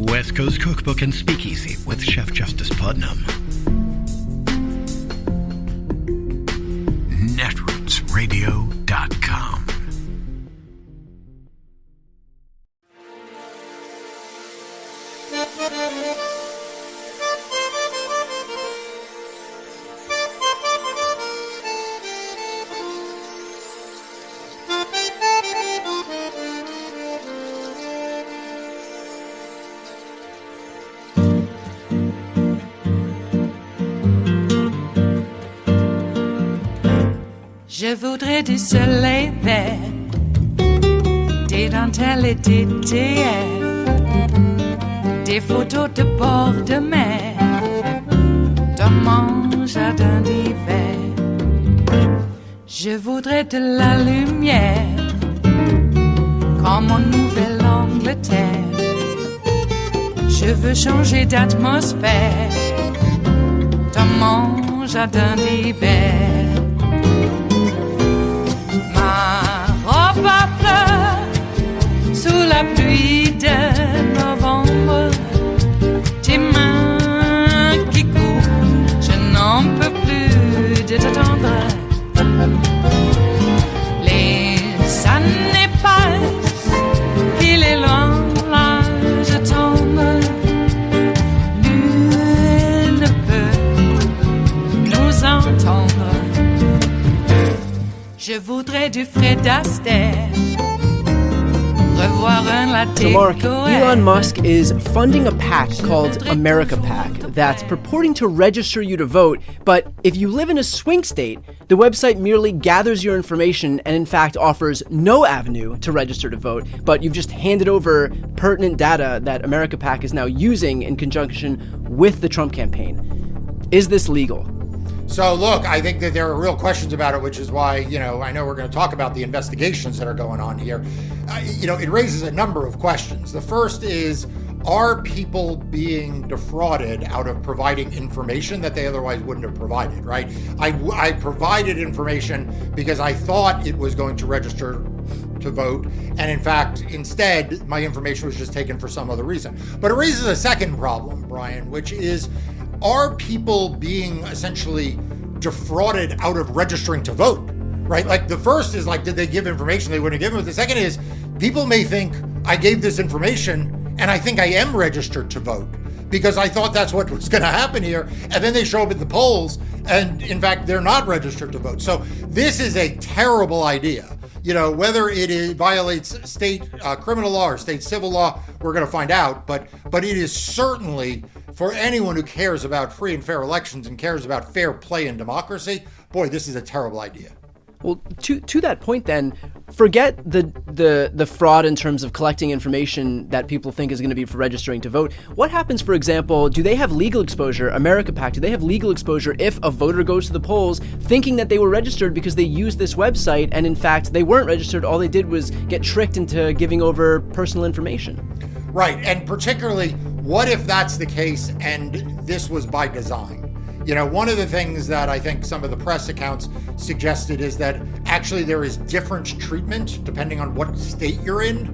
West Coast Cookbook and Speakeasy with Chef Justice Putnam. Netrootsradio.com. Je voudrais du soleil vert, des dentelles et des théières, des photos de bord de mer, dans mon jardin d'hiver. Je voudrais de la lumière, comme en Nouvelle-Angleterre. Je veux changer d'atmosphère, dans mon jardin d'hiver. À fleurs sous la pluie de novembre, tes mains qui courent, je n'en peux plus de t'attendre. Les années passent, il est loin, là je tombe. Nul ne peut nous entendre. Je voudrais du Fred Astaire, revoir un latte. So Mark, Elon Musk is funding a PAC called America PAC that's purporting to register you to vote, but if you live in a swing state, the website merely gathers your information and in fact offers no avenue to register to vote, but you've just handed over pertinent data that America PAC is now using in conjunction with the Trump campaign. Is this legal? So look, I think that there are real questions about it, which is why, I know we're going to talk about the investigations that are going on here. It raises a number of questions. The first is, are people being defrauded out of providing information that they otherwise wouldn't have provided, right? I provided information because I thought it was going to register to vote, and in fact, instead, my information was just taken for some other reason. But it raises a second problem, Brian, which is, are people being essentially defrauded out of registering to vote, right? Like the first is like, did they give information they wouldn't have given? But the second is, people may think I gave this information and I think I am registered to vote because I thought that's what was going to happen here. And then they show up at the polls and in fact, they're not registered to vote. So this is a terrible idea. Whether it violates state criminal law or state civil law, we're going to find out. But it is certainly, for anyone who cares about free and fair elections and cares about fair play and democracy, boy, this is a terrible idea. Well, to that point then, forget the fraud in terms of collecting information that people think is going to be for registering to vote. What happens, for example, do they have legal exposure, America PAC, do they have legal exposure if a voter goes to the polls thinking that they were registered because they used this website and in fact they weren't registered, all they did was get tricked into giving over personal information? Right, and particularly, what if that's the case and this was by design? One of the things that I think some of the press accounts suggested is that actually there is different treatment depending on what state you're in.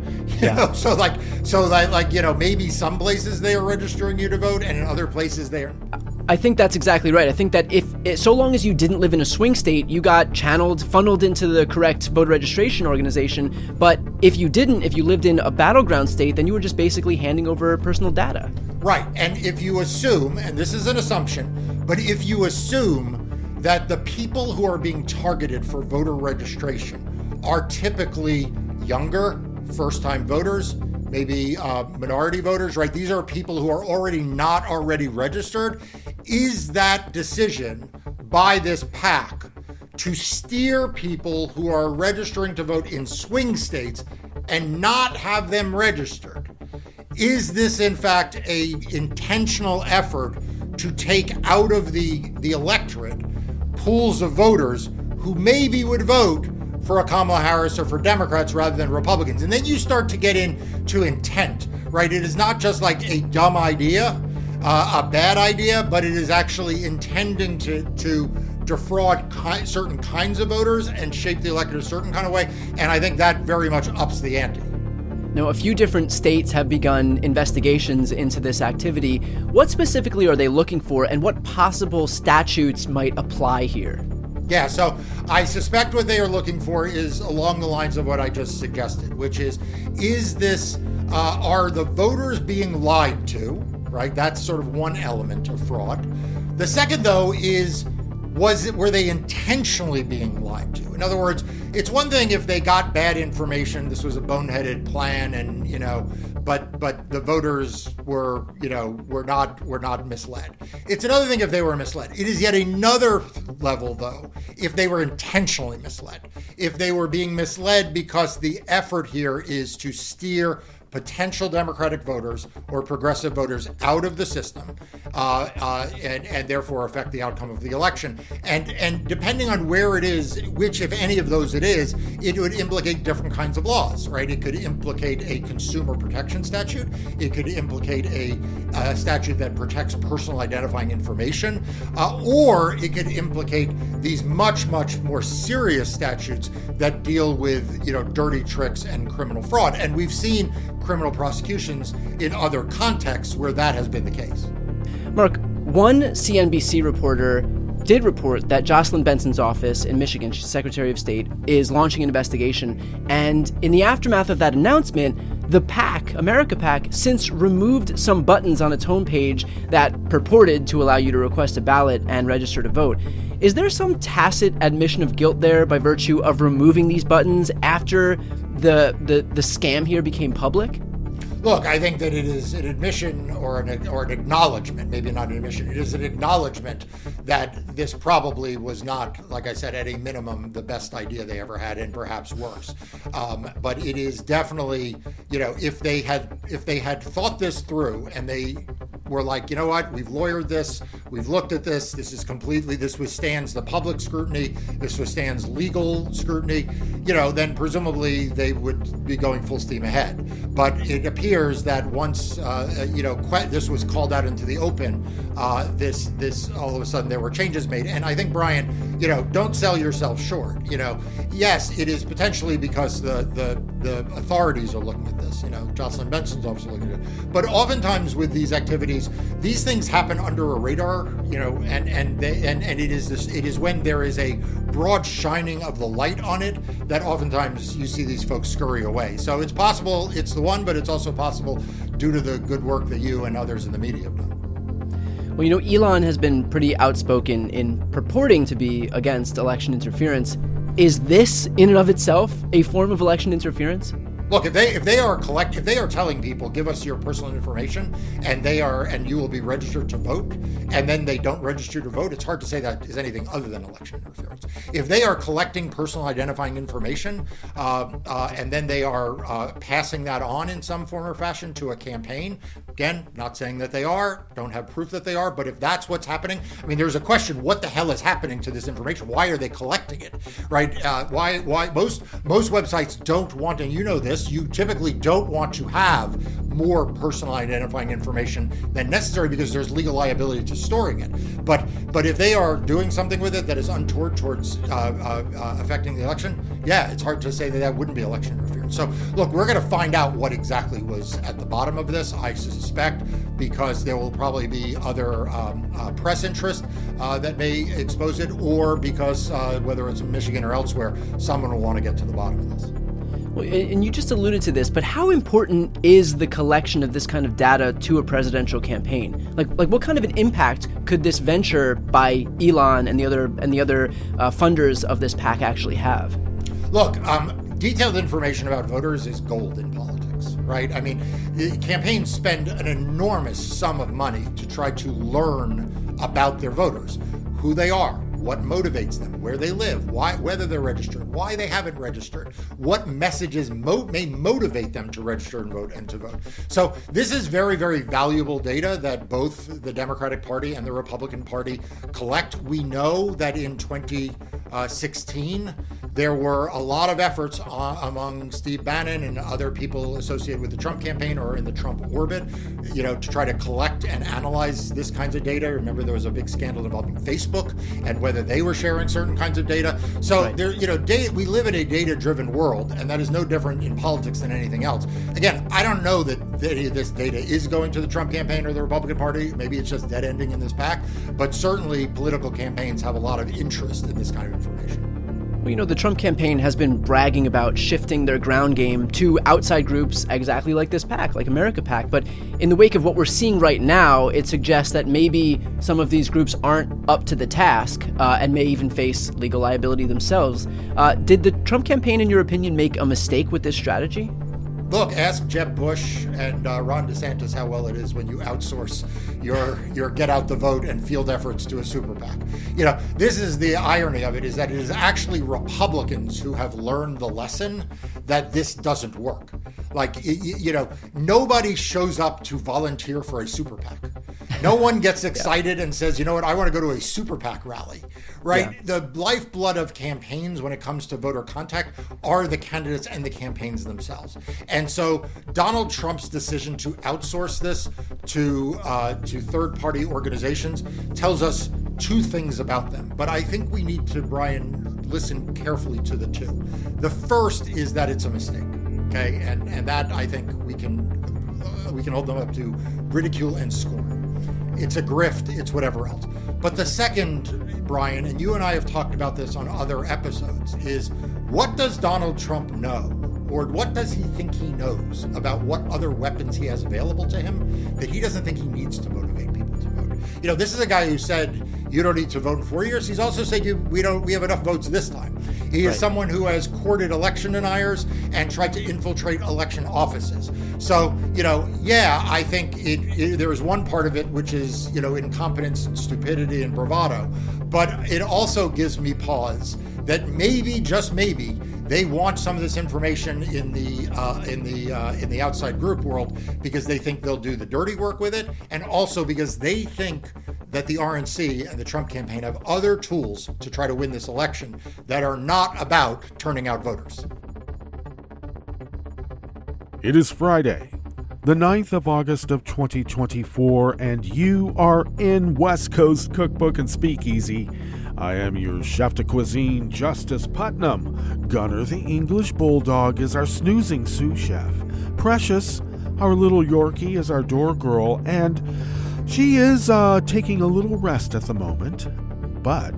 So maybe some places they are registering you to vote and in other places they are. I think that's exactly right. I think that so long as you didn't live in a swing state, you got funneled into the correct voter registration organization. But if you didn't, if you lived in a battleground state, then you were just basically handing over personal data. Right. And if you assume, and this is an assumption, but if you assume that the people who are being targeted for voter registration are typically younger, first-time voters, maybe minority voters, right? These are people who are not already registered. Is that decision by this PAC to steer people who are registering to vote in swing states and not have them registered? Is this in fact a intentional effort to take out of the electorate pools of voters who maybe would vote for a Kamala Harris or for Democrats rather than Republicans? And then you start to get into intent, right? It is not just like a dumb idea, a bad idea, but it is actually intending to defraud certain kinds of voters and shape the electorate a certain kind of way. And I think that very much ups the ante. Now, a few different states have begun investigations into this activity. What specifically are they looking for, and what possible statutes might apply here? Yeah, so I suspect what they are looking for is along the lines of what I just suggested, which is this, are the voters being lied to, right? That's sort of one element of fraud. The second, though, is were they intentionally being lied to? In other words, it's one thing if they got bad information, this was a boneheaded plan, and but the voters were not misled. It's another thing if they were misled. It is yet another level, though, if they were intentionally misled. If they were being misled because the effort here is to steer potential Democratic voters or progressive voters out of the system, and therefore affect the outcome of the election. And depending on where it is, which, if any of those it is, it would implicate different kinds of laws, right? It could implicate a consumer protection statute. It could implicate a statute that protects personal identifying information, or it could implicate these much, much more serious statutes that deal with, dirty tricks and criminal fraud. And we've seen criminal prosecutions in other contexts where that has been the case. Mark, one CNBC reporter did report that Jocelyn Benson's office in Michigan, she's Secretary of State, is launching an investigation. And in the aftermath of that announcement, the PAC, America PAC, since removed some buttons on its homepage that purported to allow you to request a ballot and register to vote. Is there some tacit admission of guilt there by virtue of removing these buttons after the scam here became public? Look, I think that it is an admission or an acknowledgement, maybe not an admission, it is an acknowledgement that this probably was not, like I said, at a minimum, the best idea they ever had, and perhaps worse. But it is definitely, if they had thought this through and they were like, you know what, we've lawyered this, we've looked at this, this withstands the public scrutiny, this withstands legal scrutiny, then presumably they would be going full steam ahead. But it appears that once, this was called out into the open, this all of a sudden there were changes made. And I think, Brian, don't sell yourself short. Yes, it is potentially because the authorities are looking at this. Jocelyn Benson's office looking at it. But oftentimes with these activities, these things happen under a radar. And it is when there is a broad shining of the light on it that oftentimes you see these folks scurry away. So it's possible it's the one, but it's also possible due to the good work that you and others in the media have done. Well, Elon has been pretty outspoken in purporting to be against election interference. Is this, in and of itself, a form of election interference? Look, if they are telling people, give us your personal information, and you will be registered to vote, and then they don't register to vote, it's hard to say that is anything other than election interference. If they are collecting personal identifying information, and then they are passing that on in some form or fashion to a campaign, again, not saying that they are, don't have proof that they are, but if that's what's happening, there's a question: what the hell is happening to this information? Why are they collecting it, right? Why most websites don't want, and this, you typically don't want to have more personal identifying information than necessary because there's legal liability to storing it. But if they are doing something with it that is untoward towards affecting the election, it's hard to say that wouldn't be election interference. So look, we're going to find out what exactly was at the bottom of this, I suspect, because there will probably be other press interest that may expose it, or because whether it's in Michigan or elsewhere, someone will want to get to the bottom of this. Well, and you just alluded to this, but how important is the collection of this kind of data to a presidential campaign? Like what kind of an impact could this venture by Elon and the other funders of this PAC actually have? Look, detailed information about voters is gold in politics, right? The campaigns spend an enormous sum of money to try to learn about their voters, who they are, what motivates them, where they live, whether they're registered, why they haven't registered, what messages may motivate them to register and vote and to vote. So this is very, very valuable data that both the Democratic Party and the Republican Party collect. We know that in 2016, there were a lot of efforts among Steve Bannon and other people associated with the Trump campaign or in the Trump orbit, to try to collect and analyze this kinds of data. Remember, there was a big scandal involving Facebook and whether they were sharing certain kinds of data. So right. We live in a data-driven world, and that is no different in politics than anything else. Again, I don't know that any of this data is going to the Trump campaign or the Republican Party. Maybe it's just dead ending in this PAC, but certainly political campaigns have a lot of interest in this kind of information. Well, the Trump campaign has been bragging about shifting their ground game to outside groups exactly like this PAC, like America PAC. But in the wake of what we're seeing right now, it suggests that maybe some of these groups aren't up to the task and may even face legal liability themselves. Did the Trump campaign, in your opinion, make a mistake with this strategy? Look, ask Jeb Bush and Ron DeSantis how well it is when you outsource your get out the vote and field efforts to a super PAC. This is the irony of it, is that it is actually Republicans who have learned the lesson that this doesn't work. Nobody shows up to volunteer for a super PAC. No one gets excited and says, you know what, I want to go to a super PAC rally, right? Yeah. The lifeblood of campaigns when it comes to voter contact are the candidates and the campaigns themselves. And so Donald Trump's decision to outsource this to third-party organizations tells us two things about them. But I think we need to, Brian, listen carefully to the two. The first is that it's a mistake, okay? And that, I think, we can hold them up to ridicule and scorn. It's a grift, it's whatever else. But the second, Brian, and you and I have talked about this on other episodes, is what does Donald Trump know? Or what does he think he knows about what other weapons he has available to him that he doesn't think he needs to motivate people to vote? This is a guy who said you don't need to vote in 4 years. He's also said we have enough votes this time. He is someone who has courted election deniers and tried to infiltrate election offices. So, I think there is one part of it which is, incompetence and stupidity and bravado, but it also gives me pause that maybe, just maybe, they want some of this information in the outside group world because they think they'll do the dirty work with it, and also because they think that the RNC and the Trump campaign have other tools to try to win this election that are not about turning out voters. It is Friday, the 9th of August of 2024, and you are in West Coast Cookbook and Speakeasy. I am your chef de cuisine, Justice Putnam. Gunner, the English Bulldog, is our snoozing sous chef. Precious, our little Yorkie, is our door girl, and she is taking a little rest at the moment. But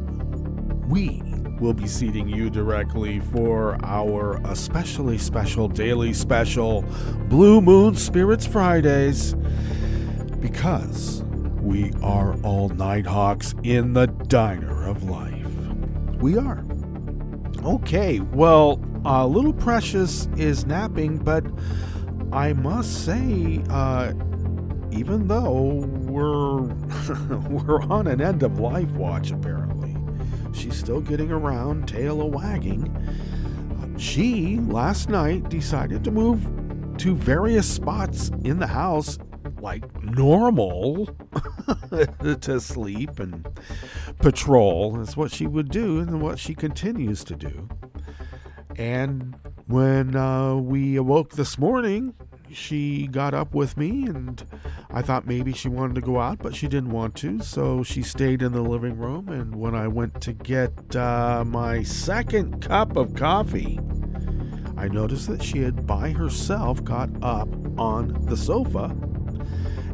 we will be seating you directly for our especially special daily special Blue Moon Spirits Fridays, because we are all Nighthawks in the diner of life. We are. Okay, well, little Precious is napping, but I must say, even though we're on an end of life watch, apparently, she's still getting around, tail a wagging. She last night decided to move to various spots in the house like normal to sleep and patrol. Is what she would do and what she continues to do. And when we awoke this morning, she got up with me, and I thought maybe she wanted to go out, but she didn't want to, so she stayed in the living room. And when I went to get my second cup of coffee, I noticed that she had by herself got up on the sofa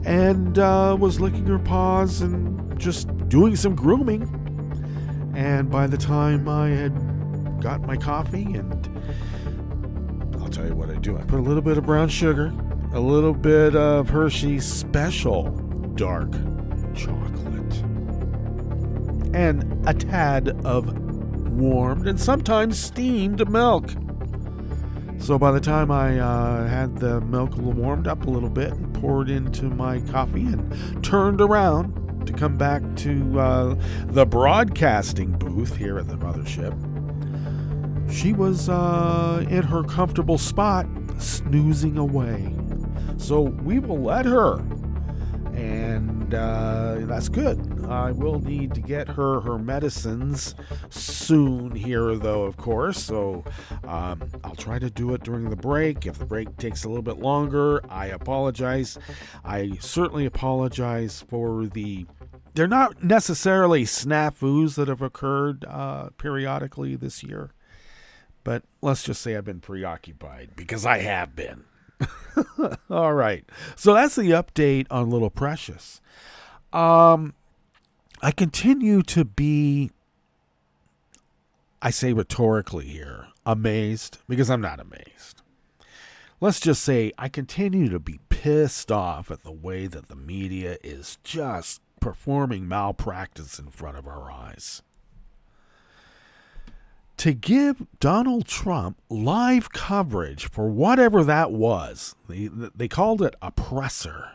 and was licking her paws and just doing some grooming. And by the time I had got my coffee, and I'll tell you what I do. I put a little bit of brown sugar, a little bit of Hershey's Special Dark Chocolate, and a tad of warmed and sometimes steamed milk. So by the time I had the milk warmed up a little bit and poured into my coffee and turned around to come back to the broadcasting booth here at the mothership, she was in her comfortable spot, snoozing away. So we will let her. And that's good. I will need to get her medicines soon here, though, of course. So I'll try to do it during the break. If the break takes a little bit longer, I apologize. I certainly apologize for they're not necessarily snafus that have occurred periodically this year. But let's just say I've been preoccupied, because I have been. All right. So that's the update on Little Precious. I continue to be, I say rhetorically here, amazed, because I'm not amazed. Let's just say I continue to be pissed off at the way that the media is just performing malpractice in front of our eyes. To give Donald Trump live coverage for whatever that was, they called it a presser.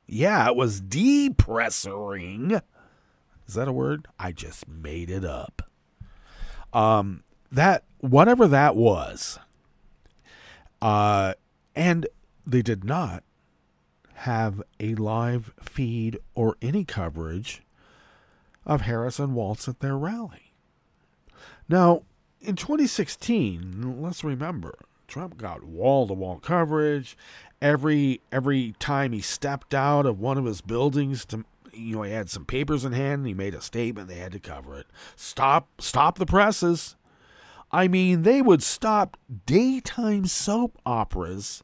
Yeah, it was depressuring. Is that a word? I just made it up. That whatever that was, and they did not have a live feed or any coverage of Harris and Walz at their rally. Now, in 2016, let's remember, Trump got wall-to-wall coverage. Every time he stepped out of one of his buildings, he had some papers in hand, and he made a statement, they had to cover it. Stop the presses. I mean, they would stop daytime soap operas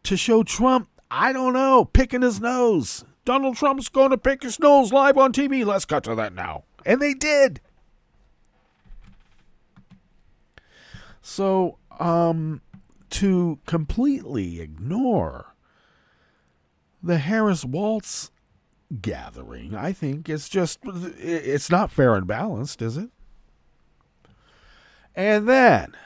to show Trump, I don't know, picking his nose. Donald Trump's going to pick his nose live on TV. Let's cut to that now. And they did. So, to completely ignore the Harris-Walz gathering, I think it's not fair and balanced, is it? And then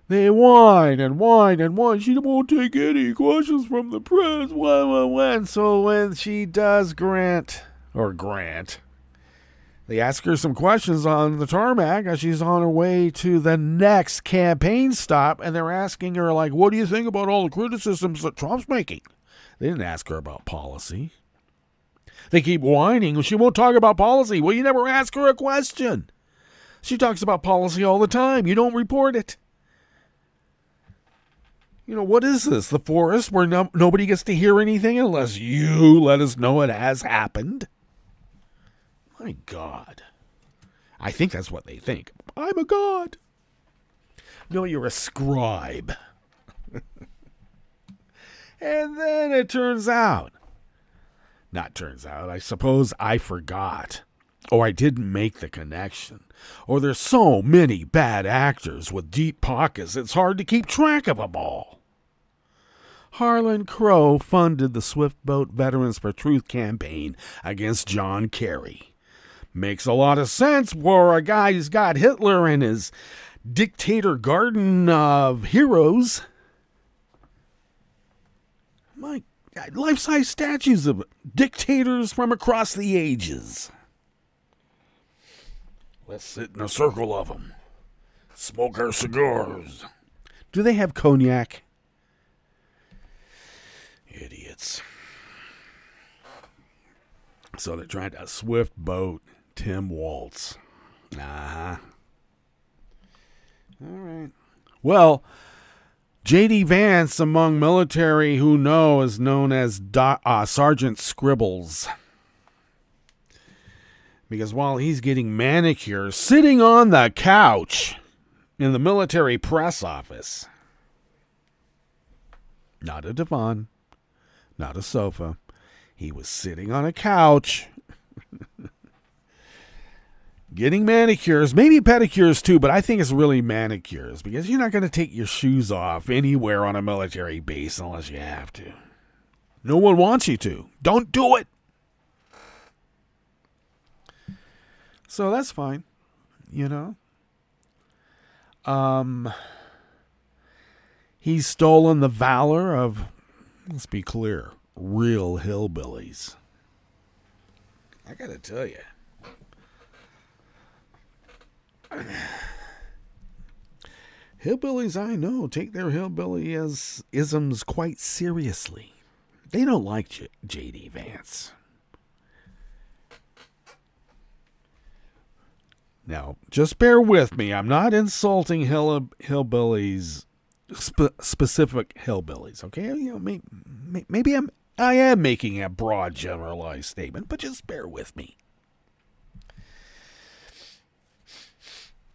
they whine and whine and whine. She won't take any questions from the press. And so when she does grant, they ask her some questions on the tarmac as she's on her way to the next campaign stop, and they're asking her, like, what do you think about all the criticisms that Trump's making? They didn't ask her about policy. They keep whining. She won't talk about policy. Well, you never ask her a question. She talks about policy all the time. You don't report it. What is this? The forest where nobody gets to hear anything unless you let us know it has happened? My God. I think that's what they think. I'm a god. No, you're a scribe. And then it I suppose I forgot. Or I didn't make the connection. Or there's so many bad actors with deep pockets, it's hard to keep track of them all. Harlan Crow funded the Swift Boat Veterans for Truth campaign against John Kerry. Makes a lot of sense for a guy who's got Hitler in his dictator garden of heroes. My God, life-size statues of dictators from across the ages. Let's sit in a circle of them. Smoke our cigars. Do they have cognac? Idiots. So they're trying to swift boat Tim Walz. All right. Well, J.D. Vance, among military who know, is known as Sergeant Scribbles. Because while he's getting manicures, sitting on the couch in the military press office. Not a divan, not a sofa. He was sitting on a couch getting manicures, maybe pedicures too, but I think it's really manicures because you're not going to take your shoes off anywhere on a military base unless you have to. No one wants you to. Don't do it. So that's fine, He's stolen the valor of, let's be clear, real hillbillies. I gotta tell you. Hillbillies I know take their hillbilly isms quite seriously. They don't like J.D. Vance. Now, just bear with me. I'm not insulting hillbillies, specific hillbillies, okay? You know, maybe I am making a broad, generalized statement, but just bear with me.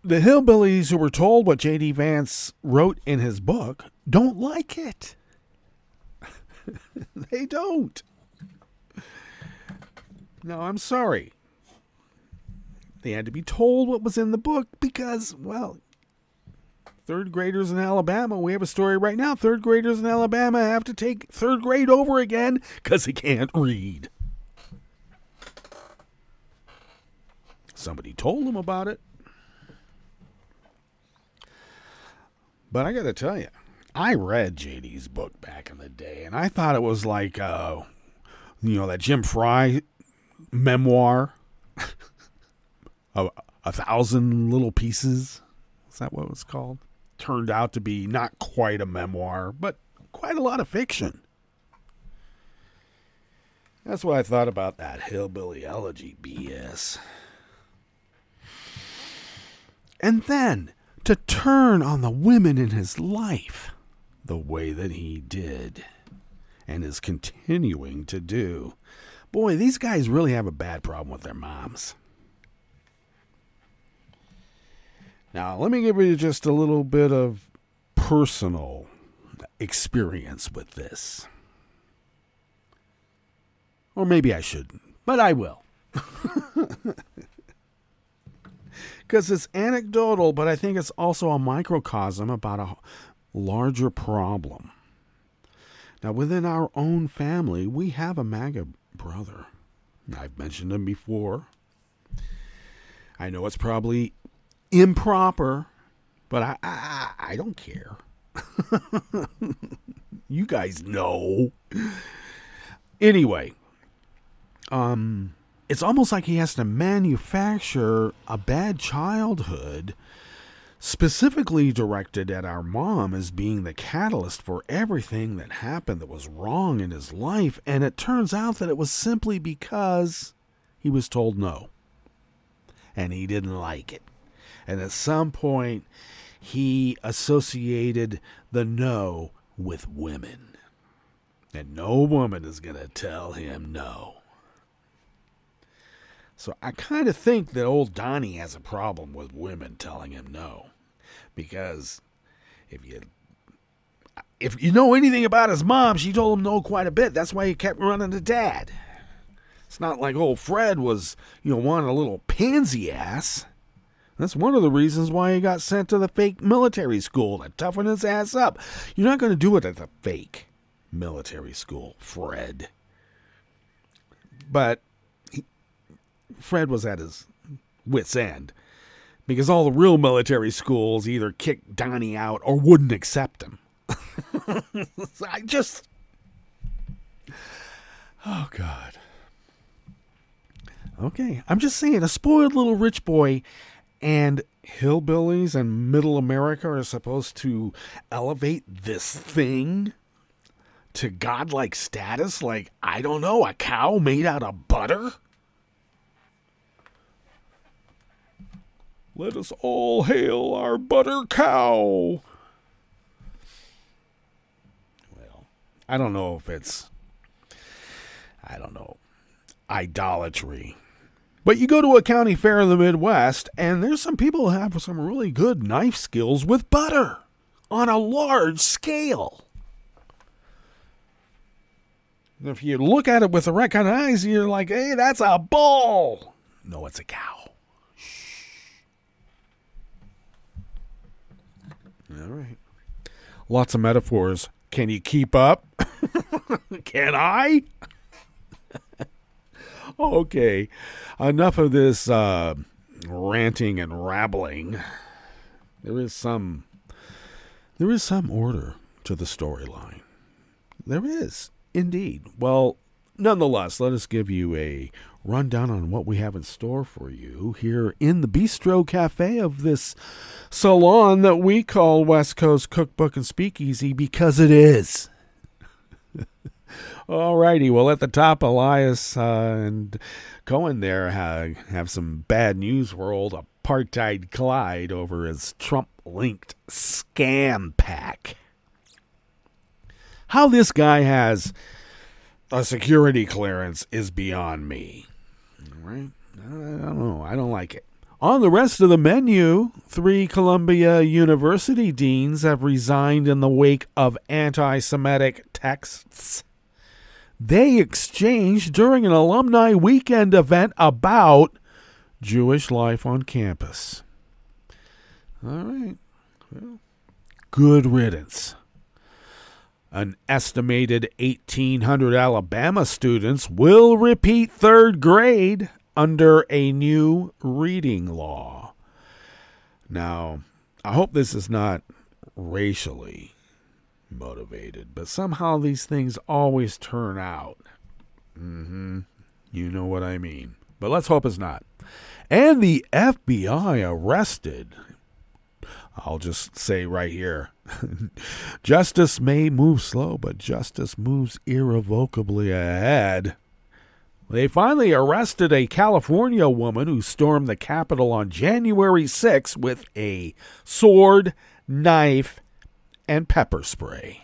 The hillbillies who were told what J.D. Vance wrote in his book don't like it. They don't. No, I'm sorry. They had to be told what was in the book because, well, third graders in Alabama, we have a story right now. Third graders in Alabama have to take third grade over again because they can't read. Somebody told them about it. But I got to tell you, I read JD's book back in the day, and I thought it was like, that Jim Fry memoir, a 1,000 Little Pieces. Is that what it was called? Turned out to be not quite a memoir, but quite a lot of fiction. That's what I thought about that hillbilly elegy BS. And then to turn on the women in his life the way that he did and is continuing to do. Boy, these guys really have a bad problem with their moms. Now, let me give you just a little bit of personal experience with this. Or maybe I shouldn't, but I will. Because it's anecdotal, but I think it's also a microcosm about a larger problem. Now, within our own family, we have a MAGA brother. I've mentioned him before. I know it's probably improper, but I don't care. You guys know. Anyway, it's almost like he has to manufacture a bad childhood specifically directed at our mom as being the catalyst for everything that happened that was wrong in his life. And it turns out that it was simply because he was told no. And he didn't like it. And at some point, he associated the no with women. And no woman is going to tell him no. So I kind of think that old Donnie has a problem with women telling him no. Because if you know anything about his mom, she told him no quite a bit. That's why he kept running to Dad. It's not like old Fred was, wanting a little pansy ass. That's one of the reasons why he got sent to the fake military school to toughen his ass up. You're not going to do it at the fake military school, Fred. But Fred was at his wit's end because all the real military schools either kicked Donnie out or wouldn't accept him. Oh, God. Okay, I'm just saying, a spoiled little rich boy and hillbillies and middle America are supposed to elevate this thing to godlike status, like, I don't know, a cow made out of butter? Let us all hail our butter cow. Well, I don't know if it's, idolatry. But you go to a county fair in the Midwest, and there's some people who have some really good knife skills with butter on a large scale. And if you look at it with the right kind of eyes, you're like, hey, that's a bull. No, it's a cow. Shh. All right. Lots of metaphors. Can you keep up? Can I? Okay, enough of this ranting and rabbling. There is some order to the storyline. There is, indeed. Well, nonetheless, let us give you a rundown on what we have in store for you here in the Bistro Cafe of this salon that we call West Coast Cookbook and Speakeasy because it is. Alrighty, well, at the top, Elias and Cohen there have some bad news for old Apartheid Clyde over his Trump-linked scam pack. How this guy has a security clearance is beyond me. Right? I don't know. I don't like it. On the rest of the menu, 3 Columbia University deans have resigned in the wake of anti-Semitic texts they exchanged during an alumni weekend event about Jewish life on campus. All right. Well, good riddance. An estimated 1,800 Alabama students will repeat 3rd grade under a new reading law. Now, I hope this is not racially motivated, but somehow these things always turn out. You know what I mean. But let's hope it's not. And the FBI arrested, I'll just say right here, justice may move slow, but justice moves irrevocably ahead. They finally arrested a California woman who stormed the Capitol on January 6th with a sword, knife, and pepper spray.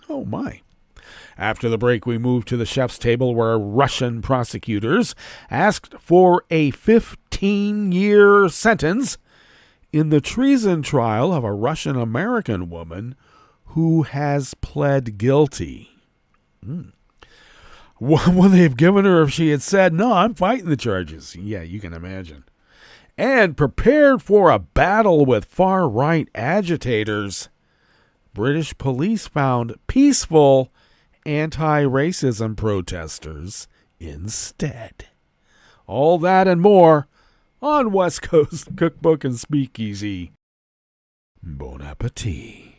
Oh my. After the break, we moved to the chef's table where Russian prosecutors asked for a 15-year sentence in the treason trial of a Russian-American woman who has pled guilty. What would they have given her if she had said, no, I'm fighting the charges? Yeah, you can imagine. And prepared for a battle with far-right agitators, British police found peaceful anti-racism protesters instead. All that and more on West Coast Cookbook and Speakeasy. Bon appetit.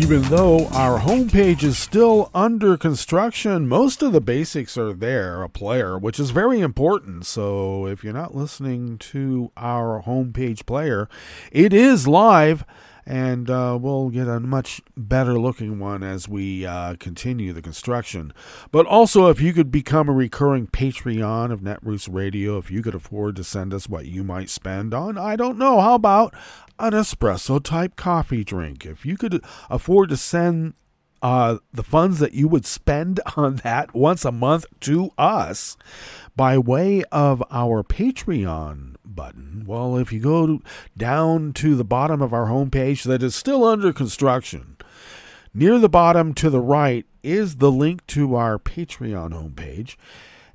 Even though our homepage is still under construction, most of the basics are there, a player, which is very important. So if you're not listening to our homepage player, it is live, and we'll get a much better looking one as we continue the construction. But also, if you could become a recurring Patreon of Netroots Radio, if you could afford to send us what you might spend on, I don't know, how about an espresso type coffee drink? If you could afford to send the funds that you would spend on that once a month to us by way of our Patreon button, well, if you go down to the bottom of our homepage that is still under construction, near the bottom to the right is the link to our Patreon homepage.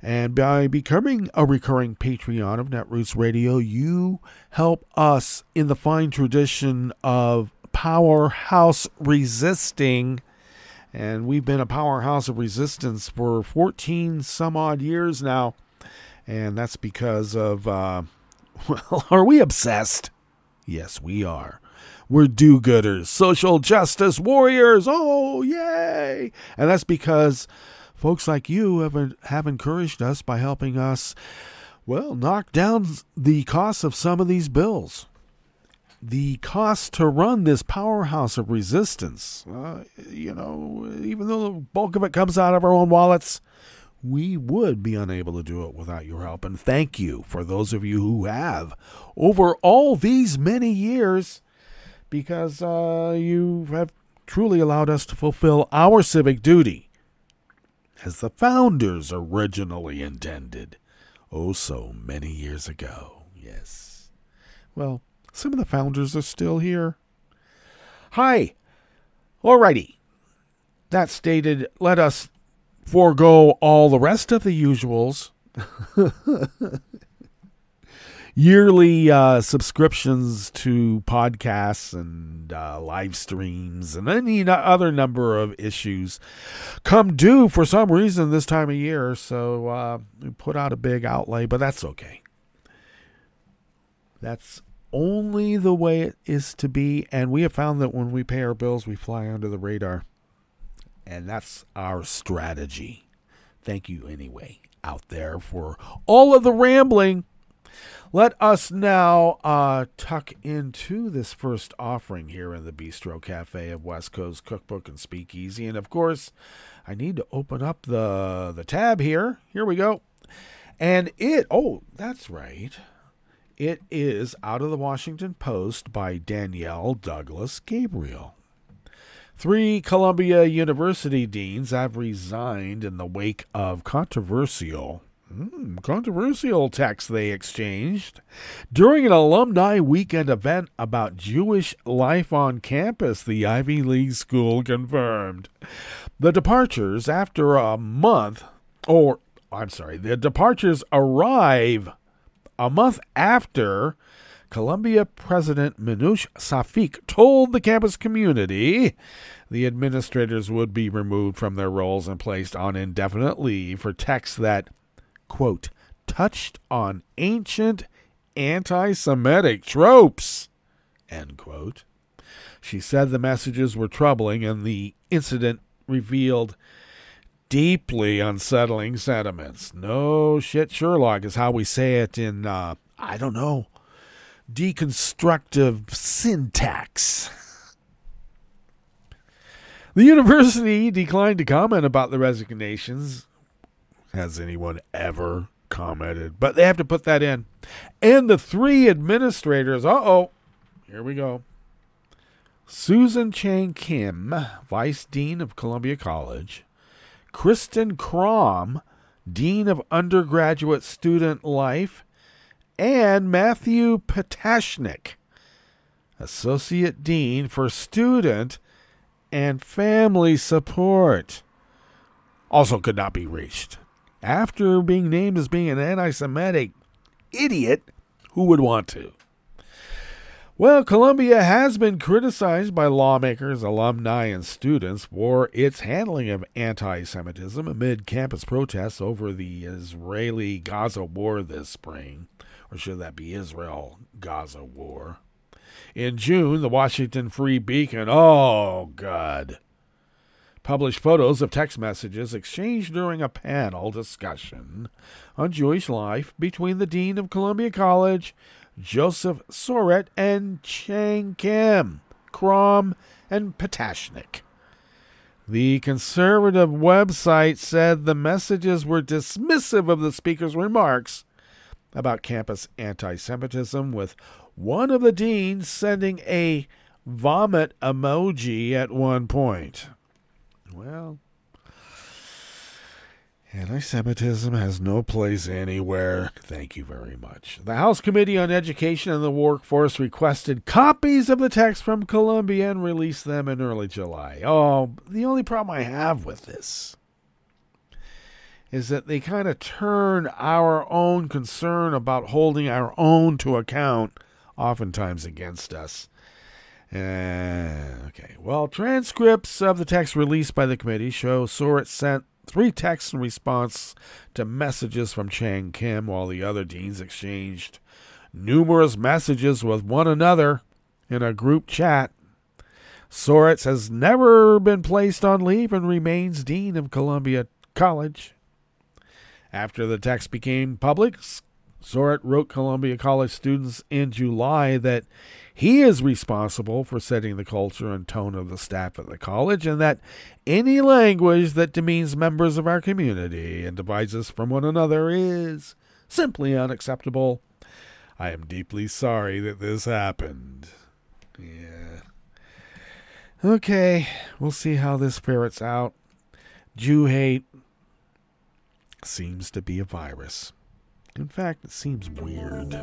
And by becoming a recurring Patreon of Netroots Radio, you help us in the fine tradition of powerhouse resisting. And we've been a powerhouse of resistance for 14 some odd years now. And that's because of, well, are we obsessed? Yes, we are. We're do-gooders, social justice warriors. Oh, yay! And that's because folks like you have encouraged us by helping us, well, knock down the costs of some of these bills. The cost to run this powerhouse of resistance, even though the bulk of it comes out of our own wallets, we would be unable to do it without your help. And thank you for those of you who have over all these many years, because you have truly allowed us to fulfill our civic duty. as the founders originally intended. Oh, so many years ago. Yes. Well, some of the founders are still here. Hi. Alrighty. That stated, let us forego all the rest of the usuals. Yearly subscriptions to podcasts and live streams and any other number of issues come due for some reason this time of year. So we put out a big outlay, but that's okay. That's only the way it is to be. And we have found that when we pay our bills, we fly under the radar. And that's our strategy. Thank you anyway out there for all of the rambling. Let us now tuck into this first offering here in the Bistro Cafe of West Coast Cookbook and Speakeasy. And of course, I need to open up the tab here. Here we go. And that's right. It is out of the Washington Post by Danielle Douglas Gabriel. 3 Columbia University deans have resigned in the wake of controversial texts they exchanged during an alumni weekend event about Jewish life on campus, the Ivy League school confirmed. The departures arrive a month after Columbia President Minouche Safik told the campus community the administrators would be removed from their roles and placed on indefinite leave for texts that, quote, touched on ancient anti-Semitic tropes, end quote. She said the messages were troubling and the incident revealed deeply unsettling sentiments. No shit, Sherlock is how we say it in, deconstructive syntax. The university declined to comment about the resignations. Has anyone ever commented? But they have to put that in. And the 3 administrators, here we go. Susan Chang Kim, Vice Dean of Columbia College. Kristen Crom, Dean of Undergraduate Student Life. And Matthew Patashnik, Associate Dean for Student and Family Support, also could not be reached. After being named as being an anti-Semitic idiot, who would want to? Well, Columbia has been criticized by lawmakers, alumni, and students for its handling of anti-Semitism amid campus protests over the Israeli-Gaza war this spring. Or should that be Israel-Gaza war? In June, the Washington Free Beacon, published photos of text messages exchanged during a panel discussion on Jewish life between the Dean of Columbia College, Joseph Soret, and Chang Kim, Crom, and Patashnik. The conservative website said the messages were dismissive of the speaker's remarks about campus anti-Semitism, with one of the deans sending a vomit emoji at one point. Well, anti-Semitism has no place anywhere. Thank you very much. The House Committee on Education and the Workforce requested copies of the text from Columbia and released them in early July. The only problem I have with this is that they kind of turn our own concern about holding our own to account oftentimes against us. Okay. Well, transcripts of the text released by the committee show Soret sent 3 texts in response to messages from Chang Kim, while the other deans exchanged numerous messages with one another in a group chat. Soret has never been placed on leave and remains dean of Columbia College. After the text became public, Soret wrote Columbia College students in July that he is responsible for setting the culture and tone of the staff at the college, and that any language that demeans members of our community and divides us from one another is simply unacceptable. I am deeply sorry that this happened. Yeah. Okay, we'll see how this ferrets out. Jew hate, seems to be a virus. In fact, it seems weird.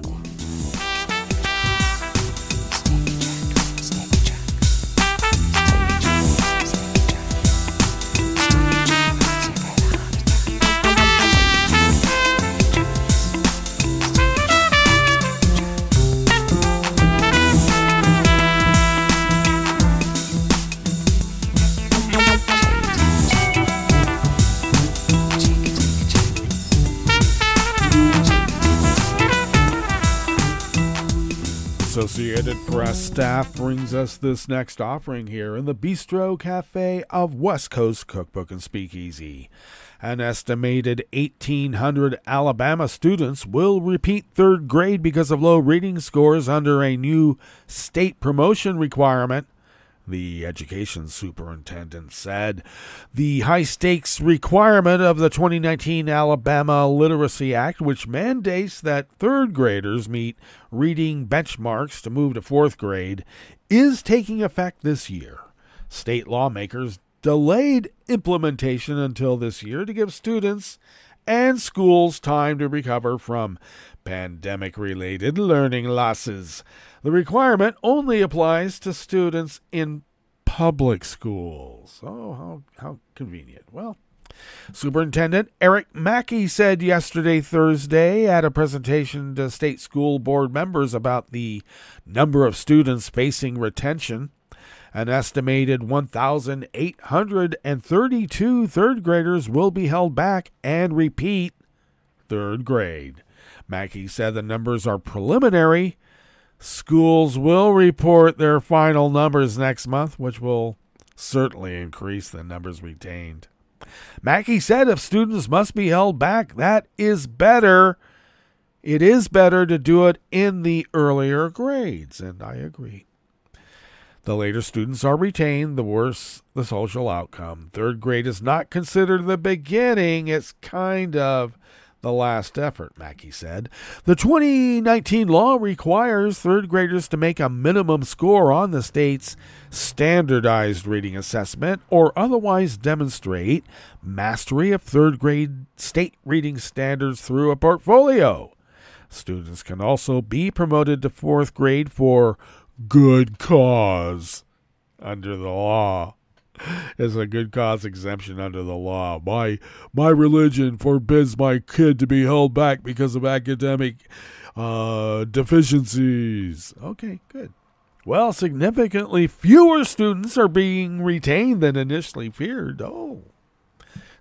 Associated Press staff brings us this next offering here in the Bistro Cafe of West Coast Cookbook and Speakeasy. An estimated 1,800 Alabama students will repeat third grade because of low reading scores under a new state promotion requirement, the education superintendent said. The high-stakes requirement of the 2019 Alabama Literacy Act, which mandates that third graders meet reading benchmarks to move to fourth grade, is taking effect this year. State lawmakers delayed implementation until this year to give students and schools time to recover from pandemic-related learning losses. The requirement only applies to students in public schools. Oh, how convenient. Well, Superintendent Eric Mackey said yesterday, Thursday, at a presentation to state school board members about the number of students facing retention, an estimated 1,832 third graders will be held back and repeat third grade. Mackey said the numbers are preliminary. Schools will report their final numbers next month, which will certainly increase the numbers retained. Mackey said if students must be held back, that is better. It is better to do it in the earlier grades, and I agree. The later students are retained, the worse the social outcome. Third grade is not considered the beginning. It's kind of the last effort, Mackey said. The 2019 law requires third graders to make a minimum score on the state's standardized reading assessment or otherwise demonstrate mastery of third grade state reading standards through a portfolio. Students can also be promoted to fourth grade for good cause under the law. Is a good cause exemption under the law. My religion forbids my kid to be held back because of academic deficiencies. Okay, good. Well, significantly fewer students are being retained than initially feared. Oh.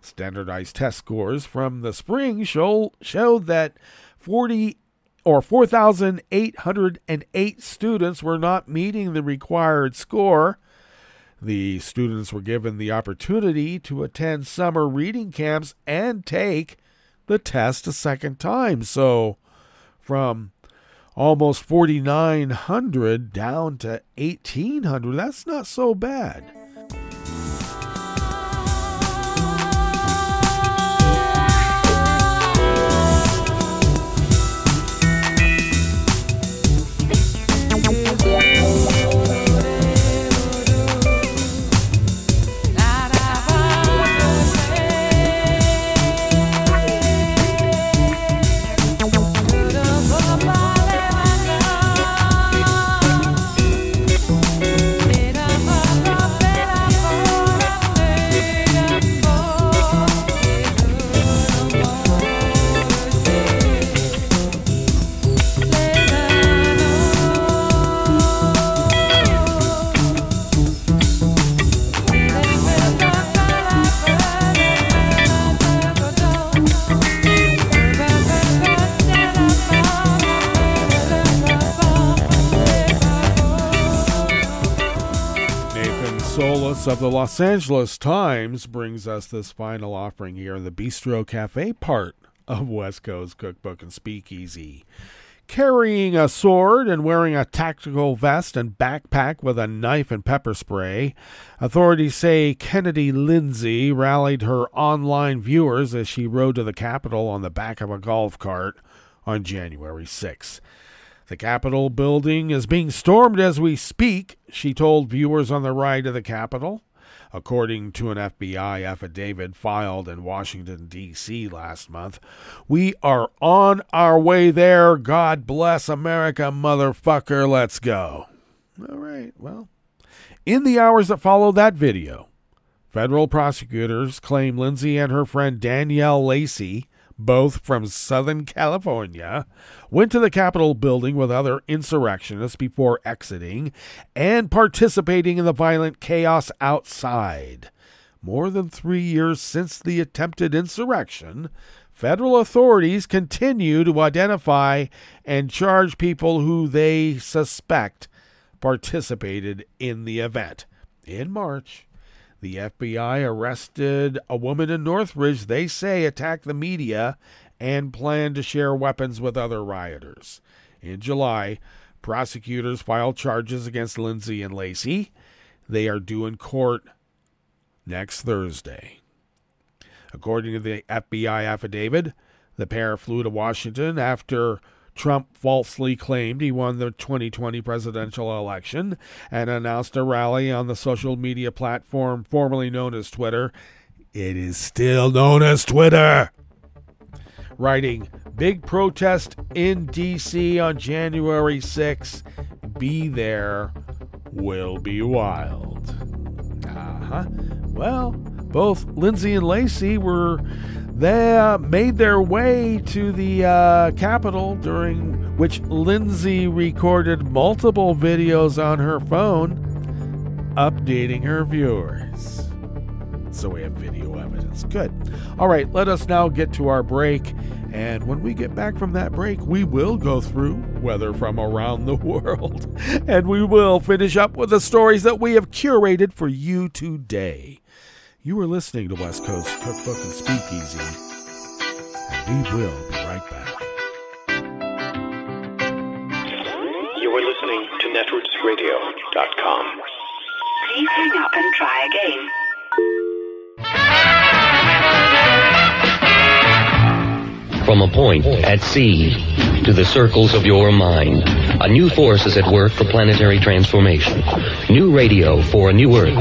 Standardized test scores from the spring showed that 4,808 students were not meeting the required score. The students were given the opportunity to attend summer reading camps and take the test a second time. So from almost 4,900 down to 1,800, that's not so bad. Of the Los Angeles Times brings us this final offering here in the Bistro Cafe part of West Coast Cookbook and Speakeasy. Carrying a sword and wearing a tactical vest and backpack with a knife and pepper spray, authorities say Kennedy Lindsay rallied her online viewers as she rode to the Capitol on the back of a golf cart on January 6th. The Capitol building is being stormed as we speak, she told viewers on the ride to the Capitol. According to an FBI affidavit filed in Washington, D.C. last month, we are on our way there. God bless America, motherfucker. Let's go. All right, well, in the hours that followed that video, federal prosecutors claim Lindsay and her friend Danielle Lacey, both from Southern California, went to the Capitol building with other insurrectionists before exiting and participating in the violent chaos outside. More than 3 years since the attempted insurrection, federal authorities continue to identify and charge people who they suspect participated in the event. In March, the FBI arrested a woman in Northridge they say attacked the media and planned to share weapons with other rioters. In July, prosecutors filed charges against Lindsay and Lacey. They are due in court next Thursday. According to the FBI affidavit, the pair flew to Washington after Trump falsely claimed he won the 2020 presidential election and announced a rally on the social media platform formerly known as Twitter. It is still known as Twitter. Writing, "Big protest in D.C. on January 6th. Be there. Will be wild." Well, both Lindsay and Lacey made their way to the Capitol, during which Lindsay recorded multiple videos on her phone, updating her viewers. So we have video evidence. Good. All right, let us now get to our break. And when we get back from that break, we will go through weather from around the world. And we will finish up with the stories that we have curated for you today. You are listening to West Coast Cookbook and Speakeasy, and we will be right back. You are listening to netrootsradio.com. Please hang up and try again. From a point at sea to the circles of your mind, a new force is at work for planetary transformation. New radio for a new Earth.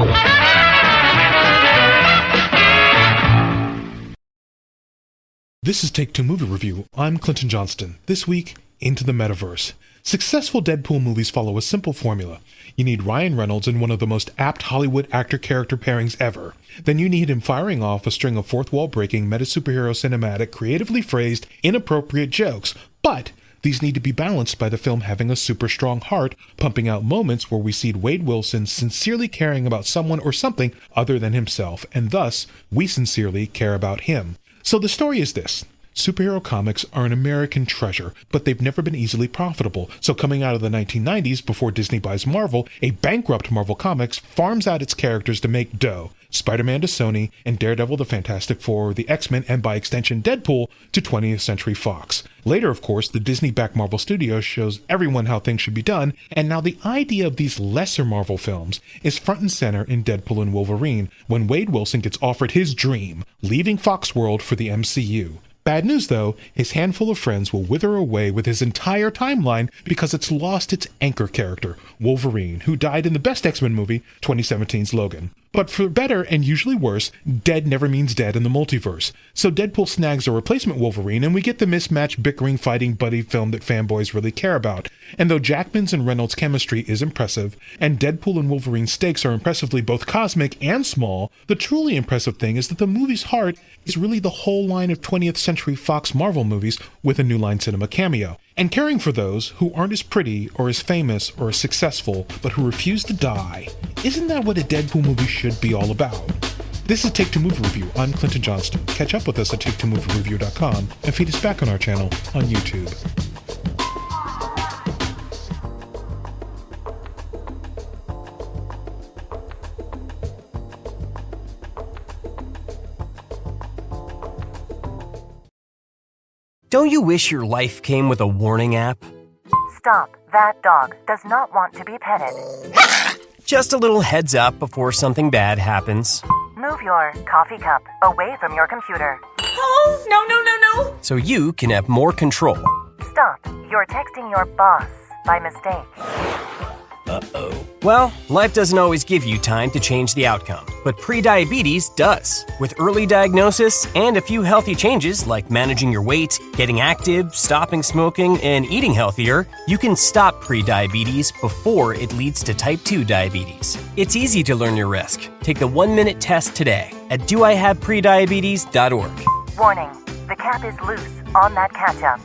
This is Take Two Movie Review. I'm Clinton Johnston. This week, into the metaverse. Successful Deadpool movies follow a simple formula. You need Ryan Reynolds in one of the most apt Hollywood actor-character pairings ever. Then you need him firing off a string of fourth-wall-breaking, meta-superhero cinematic, creatively phrased, inappropriate jokes. But these need to be balanced by the film having a super strong heart, pumping out moments where we see Wade Wilson sincerely caring about someone or something other than himself, and thus, we sincerely care about him. So the story is this. Superhero comics are an American treasure, but they've never been easily profitable. So coming out of the 1990s, before Disney buys Marvel, a bankrupt Marvel Comics farms out its characters to make dough. Spider-Man to Sony, and Daredevil, the Fantastic Four, the X-Men, and by extension Deadpool to 20th Century Fox. Later, of course, the Disney-backed Marvel Studios shows everyone how things should be done, and now the idea of these lesser Marvel films is front and center in Deadpool and Wolverine, when Wade Wilson gets offered his dream, leaving Fox World for the MCU. Bad news, though, his handful of friends will wither away with his entire timeline because it's lost its anchor character, Wolverine, who died in the best X-Men movie, 2017's Logan. But for better and usually worse, dead never means dead in the multiverse. So Deadpool snags a replacement Wolverine, and we get the mismatched, bickering, fighting buddy film that fanboys really care about. And though Jackman's and Reynolds' chemistry is impressive, and Deadpool and Wolverine's stakes are impressively both cosmic and small, the truly impressive thing is that the movie's heart is really the whole line of 20th Century Fox Marvel movies with a New Line Cinema cameo. And caring for those who aren't as pretty or as famous or as successful, but who refuse to die. Isn't that what a Deadpool movie should be all about? This is Take Two Movie Review. I'm Clinton Johnston. Catch up with us at take2moviereview.com and feed us back on our channel on YouTube. Don't you wish your life came with a warning app? Stop. That dog does not want to be petted. Just a little heads up before something bad happens. Move your coffee cup away from your computer. Oh, no. So you can have more control. Stop. You're texting your boss by mistake. Uh-oh. Well, life doesn't always give you time to change the outcome, but prediabetes does. With early diagnosis and a few healthy changes like managing your weight, getting active, stopping smoking, and eating healthier, you can stop prediabetes before it leads to type 2 diabetes. It's easy to learn your risk. Take the 1-minute test today at doihaveprediabetes.org. Warning, the cap is loose on that catch-up.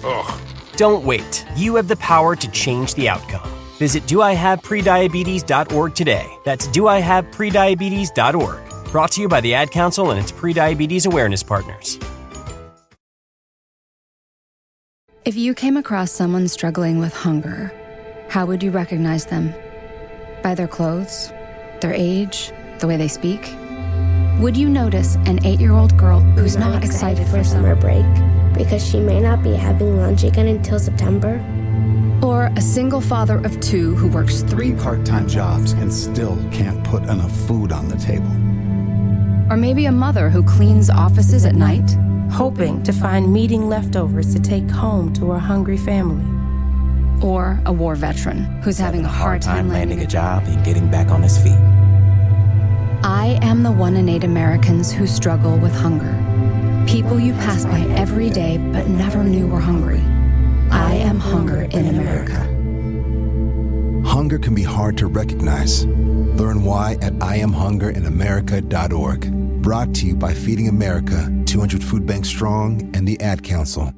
Ugh. Don't wait. You have the power to change the outcome. Visit doihaveprediabetes.org today. That's doihaveprediabetes.org. Brought to you by the Ad Council and its prediabetes awareness partners. If you came across someone struggling with hunger, how would you recognize them? By their clothes? Their age? The way they speak? Would you notice an 8-year-old girl who's not excited for summer break because she may not be having lunch again until September? Or a single father of 2 who works 3 part-time jobs and still can't put enough food on the table? Or maybe a mother who cleans offices at night, hoping to find meeting leftovers to take home to her hungry family. Or a war veteran who's having a hard time landing a job and getting back on his feet. I am the 1 in 8 Americans who struggle with hunger. People you pass by every day but never knew were hungry. I am hunger in America. Hunger can be hard to recognize. Learn why at IamHungerInAmerica.org. Brought to you by Feeding America, 200 Food Banks Strong, and the Ad Council.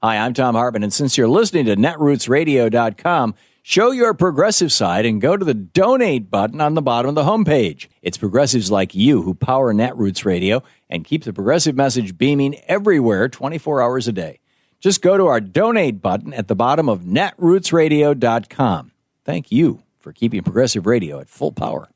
Hi, I'm Tom Hartman, and since you're listening to netrootsradio.com, show your progressive side and go to the donate button on the bottom of the homepage. It's progressives like you who power Netroots Radio and keep the progressive message beaming everywhere 24 hours a day. Just go to our donate button at the bottom of netrootsradio.com. Thank you for keeping progressive radio at full power.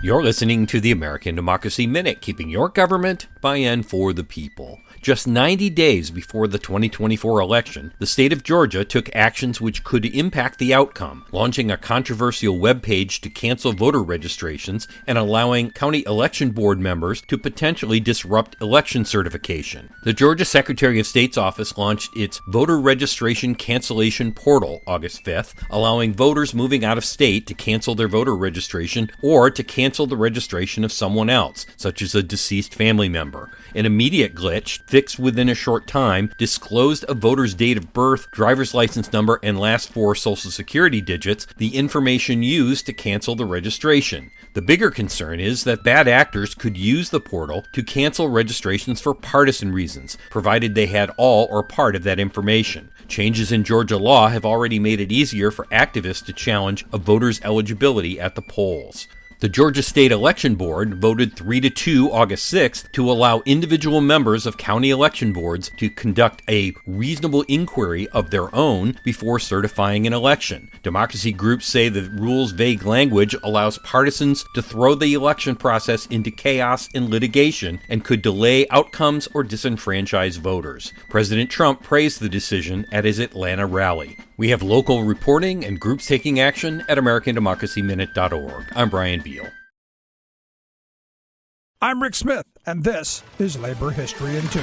You're listening to the American Democracy Minute, keeping your government by and for the people. Just 90 days before the 2024 election, the state of Georgia took actions which could impact the outcome, launching a controversial webpage to cancel voter registrations and allowing county election board members to potentially disrupt election certification. The Georgia Secretary of State's office launched its voter registration cancellation portal August 5th, allowing voters moving out of state to cancel their voter registration or to cancel the registration of someone else, such as a deceased family member. An immediate glitch, fixed within a short time, disclosed a voter's date of birth, driver's license number, and last 4 social security digits, the information used to cancel the registration. The bigger concern is that bad actors could use the portal to cancel registrations for partisan reasons, provided they had all or part of that information. Changes in Georgia law have already made it easier for activists to challenge a voter's eligibility at the polls. The Georgia State Election Board voted 3-2 August 6th to allow individual members of county election boards to conduct a reasonable inquiry of their own before certifying an election. Democracy groups say the rule's vague language allows partisans to throw the election process into chaos and litigation and could delay outcomes or disenfranchise voters. President Trump praised the decision at his Atlanta rally. We have local reporting and groups taking action at AmericanDemocracyMinute.org. I'm Brian Beal. I'm Rick Smith, and this is Labor History in 2.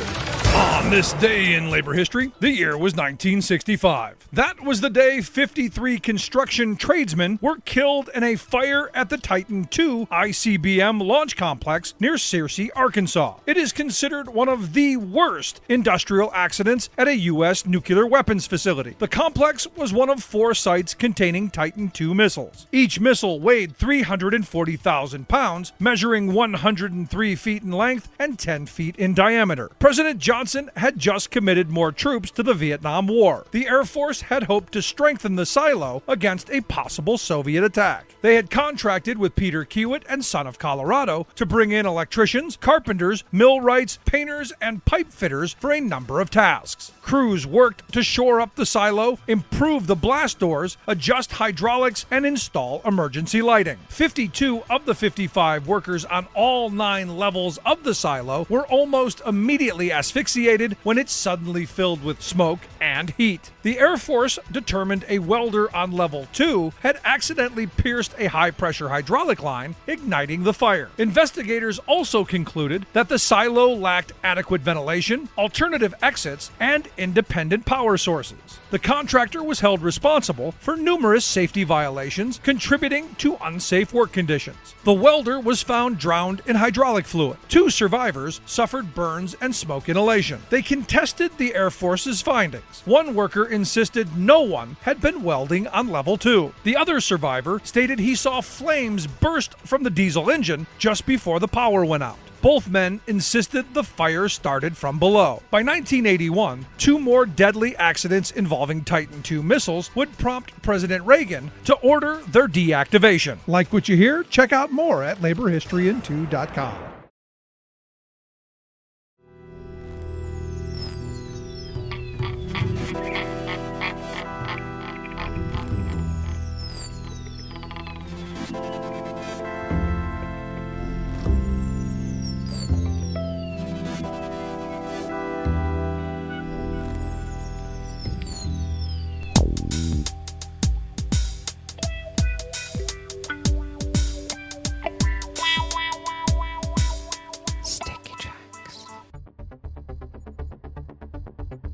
On this day in labor history, the year was 1965. That was the day 53 construction tradesmen were killed in a fire at the Titan II ICBM launch complex near Searcy, Arkansas. It is considered one of the worst industrial accidents at a U.S. nuclear weapons facility. The complex was one of 4 sites containing Titan II missiles. Each missile weighed 340,000 pounds, measuring 103 feet in length length and 10 feet in diameter. President Johnson had just committed more troops to the Vietnam War. The Air Force had hoped to strengthen the silo against a possible Soviet attack. They had contracted with Peter Kiewit and Son of Colorado to bring in electricians, carpenters, millwrights, painters, and pipe fitters for a number of tasks. Crews worked to shore up the silo, improve the blast doors, adjust hydraulics, and install emergency lighting. 52 of the 55 workers on all 9 levels of the silo were almost immediately asphyxiated when it suddenly filled with smoke and heat. The Air Force determined a welder on level 2 had accidentally pierced a high-pressure hydraulic line, igniting the fire. Investigators also concluded that the silo lacked adequate ventilation, alternative exits, and independent power sources. The contractor was held responsible for numerous safety violations, contributing to unsafe work conditions. The welder was found drowned in hydraulic fluid. 2 survivors suffered burns and smoke inhalation. They contested the Air Force's findings. One worker insisted no one had been welding on level 2. The other survivor stated he saw flames burst from the diesel engine just before the power went out. Both men insisted the fire started from below. By 1981, 2 more deadly accidents involving Titan II missiles would prompt President Reagan to order their deactivation. Like what you hear? Check out more at laborhistoryin2.com.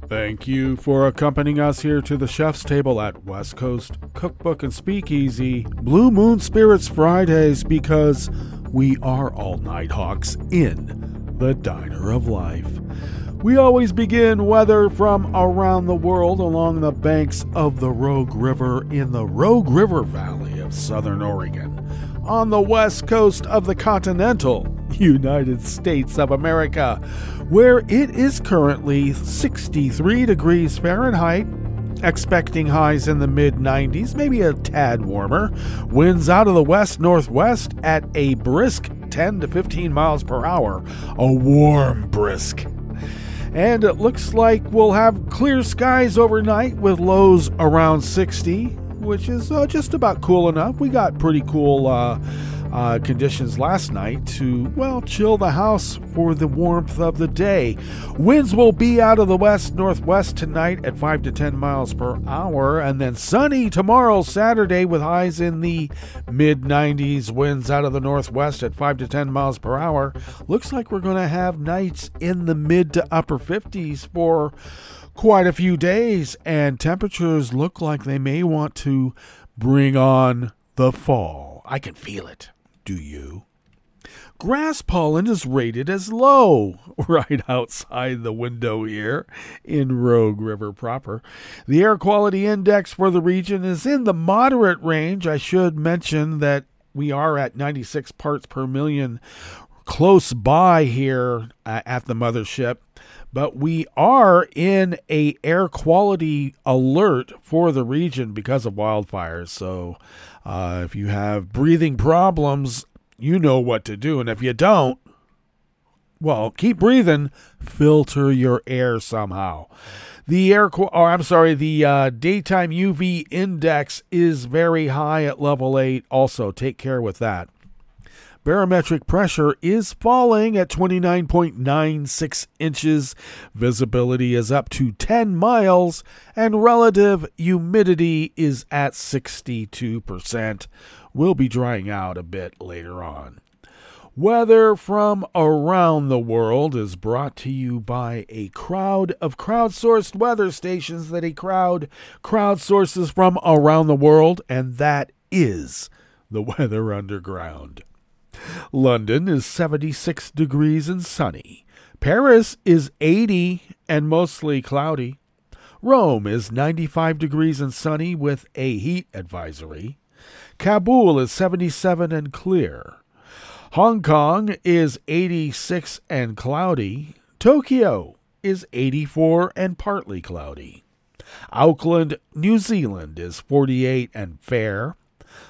Thank you for accompanying us here to the chef's table at West Coast Cookbook and Speakeasy Blue Moon Spirits Fridays, because we are all Nighthawks in the Diner of Life. We always begin weather from around the world along the banks of the Rogue River in the Rogue River Valley of Southern Oregon, on the west coast of the continental United States of America, where it is currently 63 degrees Fahrenheit, expecting highs in the mid-90s, maybe a tad warmer. Winds out of the west-northwest at a brisk 10 to 15 miles per hour, a warm brisk. And it looks like we'll have clear skies overnight with lows around 60, which is just about cool enough. We got pretty cool conditions last night to, well, chill the house for the warmth of the day. Winds will be out of the west-northwest tonight at 5 to 10 miles per hour, and then sunny tomorrow, Saturday, with highs in the mid-90s. Winds out of the northwest at 5 to 10 miles per hour. Looks like we're going to have nights in the mid to upper 50s for quite a few days, and temperatures look like they may want to bring on the fall. I can feel it. Do you? Grass pollen is rated as low right outside the window here in Rogue River proper. The air quality index for the region is in the moderate range. I should mention that we are at 96 parts per million close by here at the mothership, but we are in a air quality alert for the region because of wildfires. So if you have breathing problems, you know what to do. And if you don't, well, keep breathing. Filter your air somehow. The daytime UV index is very high at level 8. Also, take care with that. Barometric pressure is falling at 29.96 inches. Visibility is up to 10 miles, and relative humidity is at 62%. Will be drying out a bit later on. Weather from around the world is brought to you by a crowd of crowdsourced weather stations that a crowd crowdsources from around the world, and that is the Weather Underground. London is 76 degrees and sunny. Paris is 80 and mostly cloudy. Rome is 95 degrees and sunny with a heat advisory. Kabul is 77 and clear. Hong Kong is 86 and cloudy. Tokyo is 84 and partly cloudy. Auckland, New Zealand is 48 and fair.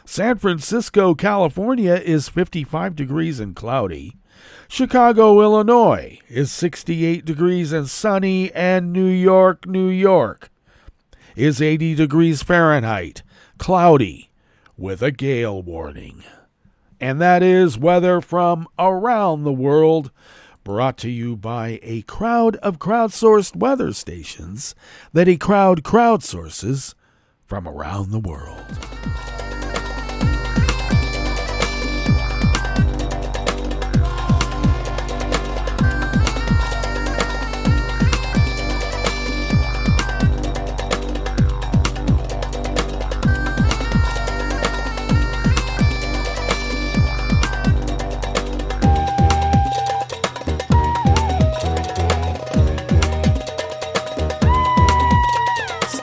San Francisco, California is 55 degrees and cloudy. Chicago, Illinois is 68 degrees and sunny. And New York, New York is 80 degrees Fahrenheit, cloudy with a gale warning. And that is weather from around the world, brought to you by a crowd of crowdsourced weather stations that a crowd crowdsources from around the world.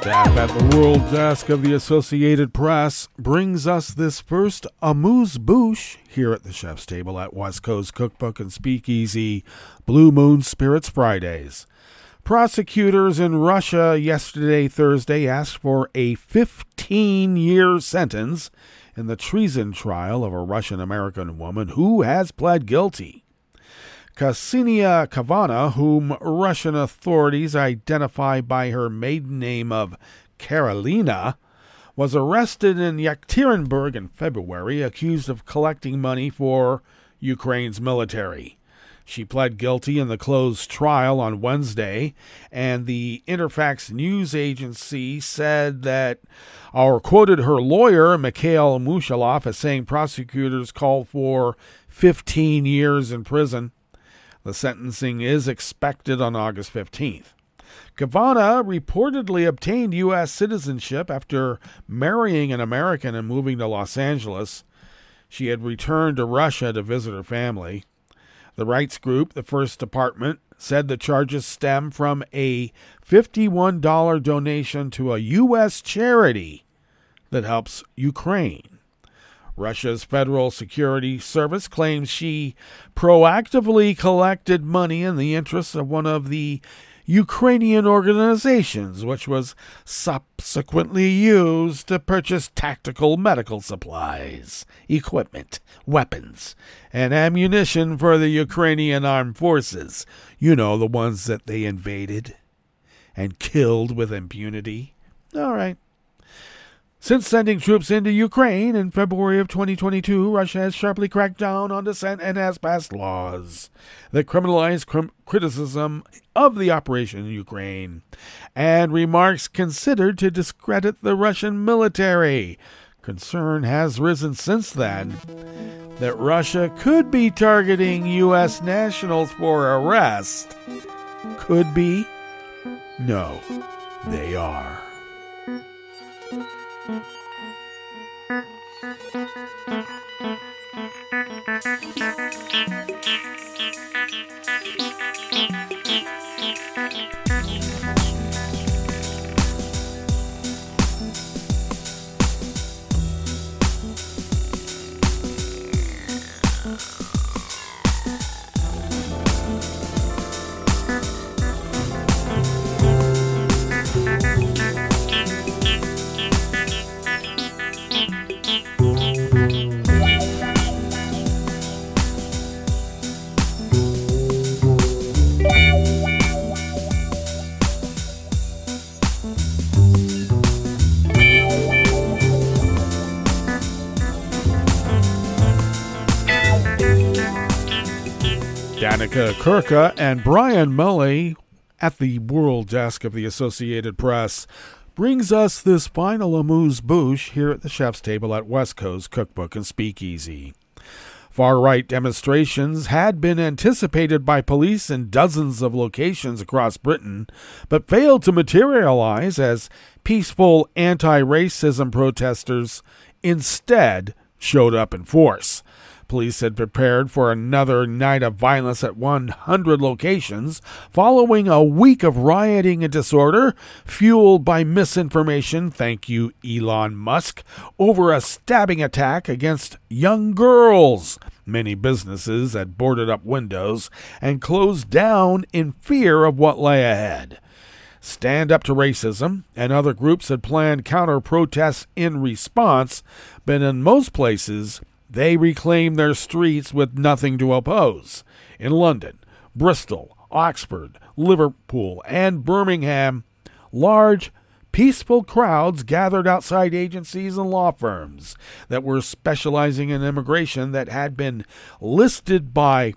Staff at the World Desk of the Associated Press brings us this first amuse-bouche here at the Chef's Table at West Coast Cookbook and Speakeasy Blue Moon Spirits Fridays. Prosecutors in Russia yesterday, Thursday, asked for a 15-year sentence in the treason trial of a Russian-American woman who has pled guilty. Ksenia Kavana, whom Russian authorities identify by her maiden name of Karolina, was arrested in Yekaterinburg in February, accused of collecting money for Ukraine's military. She pled guilty in the closed trial on Wednesday, and the Interfax news agency said that, or quoted her lawyer, Mikhail Mushaloff, as saying prosecutors called for 15 years in prison. The sentencing is expected on August 15th. Kavana reportedly obtained U.S. citizenship after marrying an American and moving to Los Angeles. She had returned to Russia to visit her family. The rights group, the First Department, said the charges stem from a $51 donation to a U.S. charity that helps Ukraine. Russia's Federal Security Service claims she proactively collected money in the interests of one of the Ukrainian organizations, which was subsequently used to purchase tactical medical supplies, equipment, weapons, and ammunition for the Ukrainian armed forces. You know, the ones that they invaded and killed with impunity. All right. Since sending troops into Ukraine in February of 2022, Russia has sharply cracked down on dissent and has passed laws that criminalize criticism of the operation in Ukraine and remarks considered to discredit the Russian military. Concern has risen since then that Russia could be targeting U.S. nationals for arrest. Could be? No, they are. Danica Kurka and Brian Mully at the World Desk of the Associated Press brings us this final amuse-bouche here at the Chef's Table at West Coast Cookbook and Speakeasy. Far-right demonstrations had been anticipated by police in dozens of locations across Britain, but failed to materialize as peaceful anti-racism protesters instead showed up in force. Police had prepared for another night of violence at 100 locations following a week of rioting and disorder fueled by misinformation, thank you Elon Musk, over a stabbing attack against young girls Many businesses had boarded up windows and closed down in fear of what lay ahead. Stand Up to Racism and other groups had planned counter-protests in response, but in most places, they reclaimed their streets with nothing to oppose. In London, Bristol, Oxford, Liverpool, and Birmingham, large, peaceful crowds gathered outside agencies and law firms that were specializing in immigration that had been listed by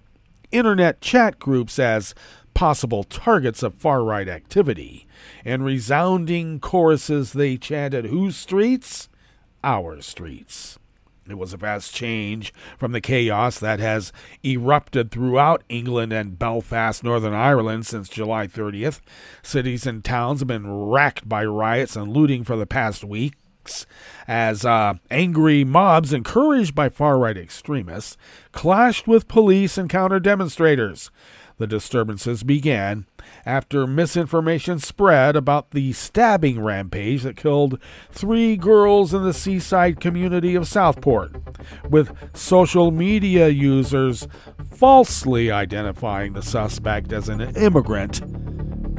internet chat groups as possible targets of far-right activity. In resounding choruses, they chanted, "Whose streets? Our streets." It was a vast change from the chaos that has erupted throughout England and Belfast, Northern Ireland since July 30th. Cities and towns have been racked by riots and looting for the past weeks as angry mobs, encouraged by far-right extremists, clashed with police and counter-demonstrators. The disturbances began after misinformation spread about the stabbing rampage that killed 3 girls in the seaside community of Southport, with social media users falsely identifying the suspect as an immigrant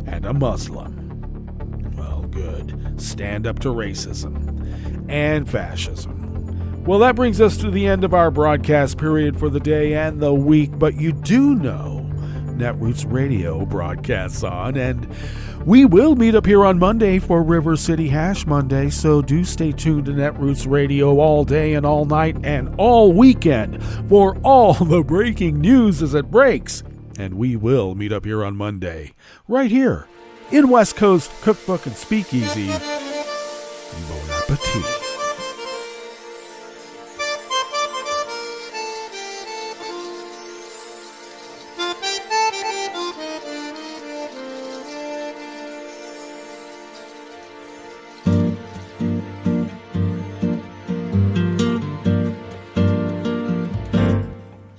and a Muslim. Well, good. Stand up to racism and fascism. Well, that brings us to the end of our broadcast period for the day and the week, but you do know Netroots Radio broadcasts on, and we will meet up here on Monday for River City Hash Monday, so do stay tuned to Netroots Radio all day and all night and all weekend for all the breaking news as it breaks. And we will meet up here on Monday, right here in West Coast Cookbook and Speakeasy. Bon appetit.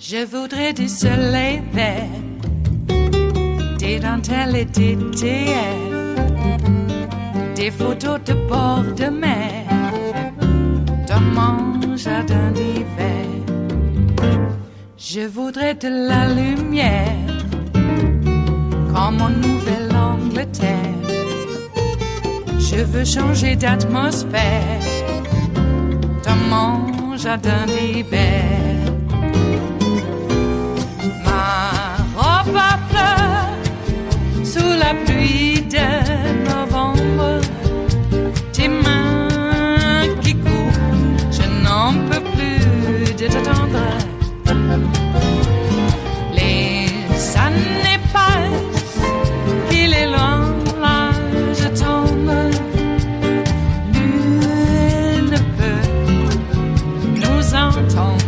Je voudrais du soleil vert, des dentelles et des théières, des photos de bord de mer, dans mon jardin d'hiver. Je voudrais de la lumière, comme en Nouvelle-Angleterre. Je veux changer d'atmosphère, dans mon jardin d'hiver. Robe à fleurs sous la pluie de novembre, tes mains qui courent, je n'en peux plus de t'attendre. Les années passent, qu'il est loin, là je tombe. Nul ne peut nous entendre.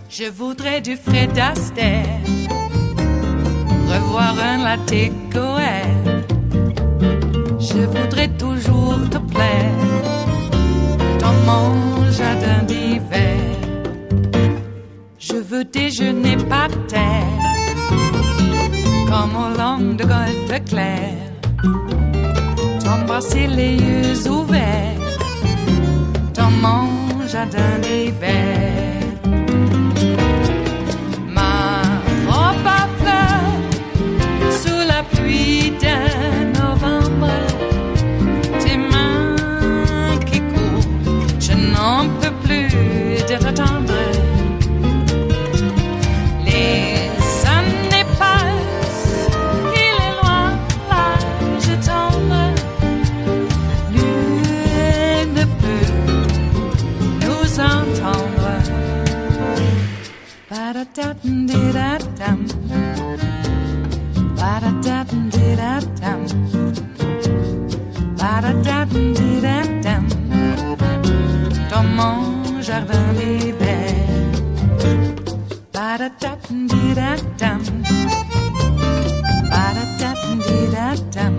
Je voudrais du Fred Astaire, revoir un latte Goël. Je voudrais toujours te plaire dans mon jardin d'hiver. Je veux déjeuner par terre, comme au long de golfe clair, t'embrasser les yeux ouverts dans mon jardin d'hiver. Pluie de novembre, tes mains qui courent, je n'en peux plus de t'attendre. Les années passent, il est loin, là je tombe. Nul ne peut nous entendre. Ba-da-da-dum-di-da-dum. Ba-da-da-dum-di-da-dum. Ba-da-da-dum-di-da-dum. Dans mon jardin d'hiver. Ba-da-da-dum-di-da-dum. Ba-da-da-dum-di-da-dum.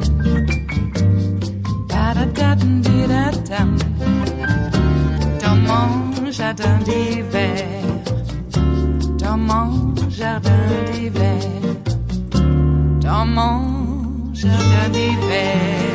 Ba-da-da-dum-di-da-dum. Dans mon jardin d'hiver. Dans mon jardin d'hiver. Dans mon jardin d'hiver.